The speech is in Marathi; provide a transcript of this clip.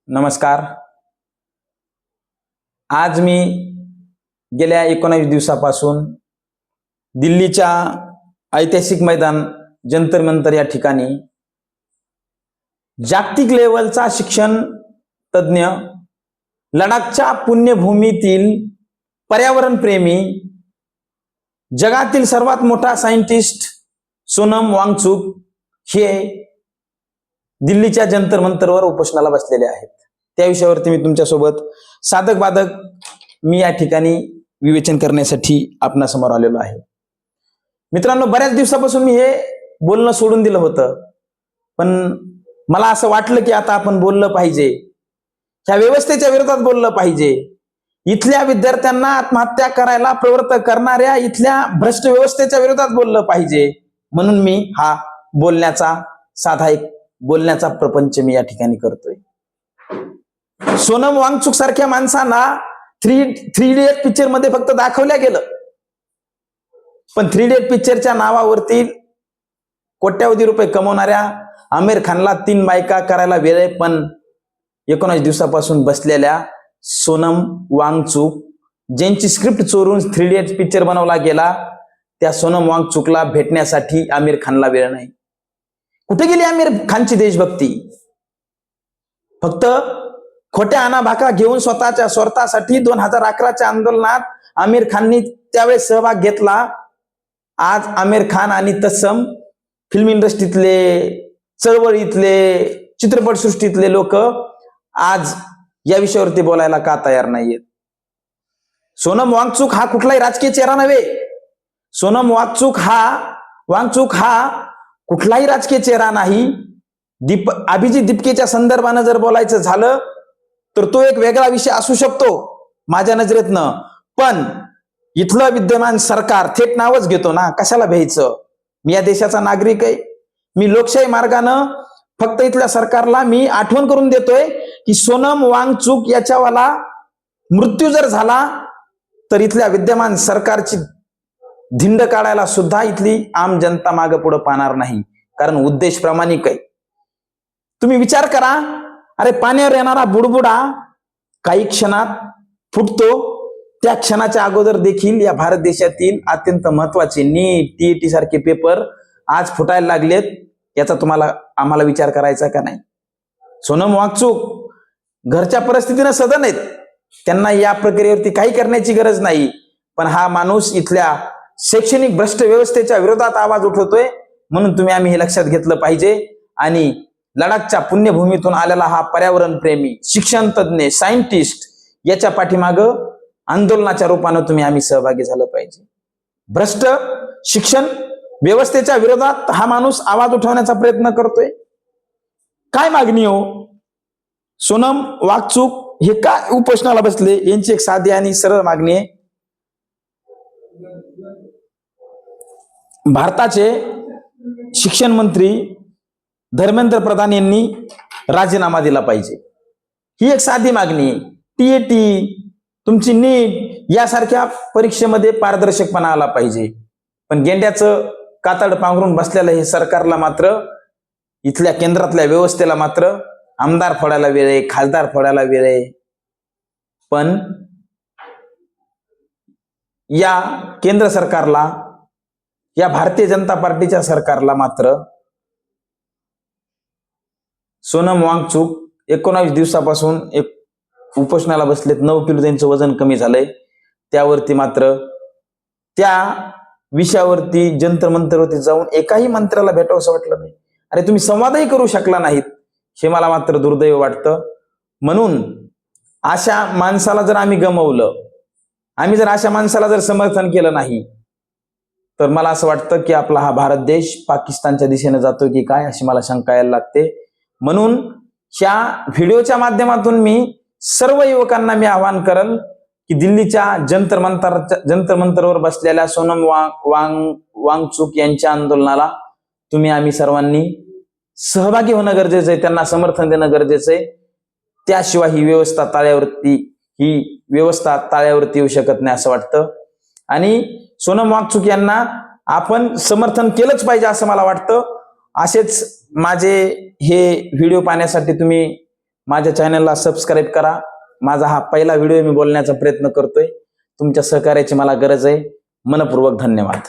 नमस्कार. आज मी गेल्या 19 दिवसापासून दिल्लीच्या ऐतिहासिक मैदान जंतर मंतर या ठिकाणी जागतिक लेवलचा शिक्षण तज्ञ, लडाखच्या पुण्यभूमीतील पर्यावरण प्रेमी, जगातील सर्वात मोठा सायंटिस्ट सोनम वांगचुक हे दिल्लीच्या जंतर मंतरवर उपोषणाला बसलेले आहेत. त्या विषयावरती मी तुमच्यासोबत साधक बाधक मी या ठिकाणी विवेचन करण्यासाठी आपणासमोर आलेलो आहे. मित्रांनो, बऱ्याच दिवसापासून मी हे बोलणं सोडून दिलं होतं, पण मला असं वाटलं की आता आपण बोललं पाहिजे, ह्या व्यवस्थेच्या विरोधात बोललं पाहिजे. इथल्या विद्यार्थ्यांना आत्महत्या करायला प्रवृत्त करणाऱ्या इथल्या भ्रष्ट व्यवस्थेच्या विरोधात बोललं पाहिजे, म्हणून मी हा साधा एक बोलण्याचा प्रपंच मी या ठिकाणी करतोय. सोनम वांगचुक सारख्या माणसांना थ्री इडियट पिक्चर मध्ये फक्त दाखवल्या गेलं, पण थ्री इडियट पिक्चरच्या नावावरती कोट्यावधी रुपये कमवणाऱ्या आमिर खानला 3 बायका करायला वेळ आहे. पण 19 दिवसापासून बसलेल्या सोनम वांगचुक, ज्यांची स्क्रिप्ट चोरून थ्री इडियट पिक्चर बनवला गेला, त्या सोनम वांगचुकला भेटण्यासाठी आमिर खानला वेळ नाही. कुठे गेली आमिर खानची देशभक्ती? फक्त खोट्या अनाभाका घेऊन स्वतःच्या स्वार्थासाठी 2011च्या आंदोलनात आमिर खाननी त्यावेळेस सहभाग घेतला. आज आमिर खान आणि तत्सम फिल्म इंडस्ट्रीतले, चळवळीतले, चित्रपटसृष्टीतले लोक आज या विषयावरती बोलायला का तयार नाहीयेत? सोनम वांगचुक हा कुठलाही राजकीय चेहरा नव्हे. सोनम वांगचुक हा कुठलाही राजकीय चेहरा नाही. अभिजित दीपकेच्या संदर्भानं जर बोलायचं झालं तर तो एक वेगळा विषय असू शकतो माझ्या नजरेतनं, पण इथलं विद्यमान सरकार, थेट नावच घेतो ना, कशाला भ्यायचं? मी या देशाचा नागरिक आहे. मी लोकशाही मार्गानं फक्त इथल्या सरकारला मी आठवण करून देतोय की सोनम वांगचुक याच्यावाला मृत्यू जर झाला तर इथल्या विद्यमान सरकारची धिंड काढायला सुद्धा इथली आम जनता मागे पुढे पाहणार नाही, कारण उद्देश प्रामाणिक आहे. तुम्ही विचार करा, अरे पाण्यावर येणारा बुडबुडा काही क्षणात फुटतो, त्या क्षणाच्या अगोदर देखील या भारत देशातील अत्यंत महत्वाचे नीट, टीईटी सारखे पेपर आज फुटायला लागलेत. याचा आम्हाला विचार करायचा का नाही? सोनम वांगचुक घरच्या परिस्थितीनं सदन आहेत, त्यांना या प्रक्रियेवरती काही करण्याची गरज नाही, पण हा माणूस इथल्या शैक्षणिक भ्रष्ट व्यवस्थेच्या विरोधात आवाज उठवतोय, म्हणून आम्ही हे लक्षात घेतलं पाहिजे. आणि लडाखच्या पुण्यभूमीतून आलेला हा पर्यावरण प्रेमी, शिक्षण तज्ञ, सायंटिस्ट याच्या पाठीमागं आंदोलनाच्या रूपानं आम्ही सहभागी झालं पाहिजे. भ्रष्ट शिक्षण व्यवस्थेच्या विरोधात हा माणूस आवाज उठवण्याचा प्रयत्न करतोय. काय मागणी हो? सोनम वांगचुक हे का उपोषणाला बसले? यांची एक साधी आणि सरळ मागणी आहे. भारताचे शिक्षण मंत्री धर्मेंद्र प्रधान यांनी राजीनामा दिला पाहिजे. ही एक साधी मागणी आहे. टीईटी, तुमची नीट यासारख्या परीक्षेमध्ये पारदर्शकपणा आला पाहिजे. पण गेंड्याचं कातड पांघरून बसलेलं हे सरकारला मात्र, इथल्या केंद्रातल्या व्यवस्थेला मात्र आमदार फोडायला वेळ आहे, खासदार फोडायला वेळ आहे. पण या केंद्र सरकारला, या भारतीय जनता पार्टीच्या सरकारला मात्र सोनम वांगचुक 19 दिवसापासून एक उपोषणाला बसलेत. 9 किलो त्यांचं वजन कमी झालंय. त्यावरती मात्र, त्या विषयावरती जंतर मंतरवरती जाऊन एकाही मंत्र्याला भेटावंसं वाटलं नाही. अरे तुम्ही संवादही करू शकला नाहीत, हे मला मात्र दुर्दैव वाटतं. म्हणून अशा माणसाला जर आम्ही गमावलं, आम्ही जर अशा माणसाला जर समर्थन केलं नाही, तर मला असं वाटतं की आपला हा भारत देश पाकिस्तानच्या दिशेने जातो की काय, अशी मला शंका यायला लागते. म्हणून ह्या व्हिडिओच्या माध्यमातून मी सर्व युवकांना आवाहन करल की दिल्लीच्या जंतर मंतरवर बसलेल्या सोनम वांगचुक यांच्या आंदोलनाला आम्ही सर्वांनी सहभागी होणं गरजेचं आहे, त्यांना समर्थन देणं गरजेचं आहे. त्याशिवाय ही व्यवस्था ताळ्यावरती येऊ शकत नाही असं वाटतं. आणि सोनम वांगचुक यांना आपण समर्थन केलंच पाहिजे असं मला वाटतं. असेच माझे हे व्हिडिओ पाहण्यासाठी तुम्ही माझ्या चॅनलला सबस्क्राईब करा. माझा हा पहिला व्हिडिओ मी बोलण्याचा प्रयत्न करतोय. तुमच्या सहकार्याची मला गरज आहे. मनपूर्वक धन्यवाद.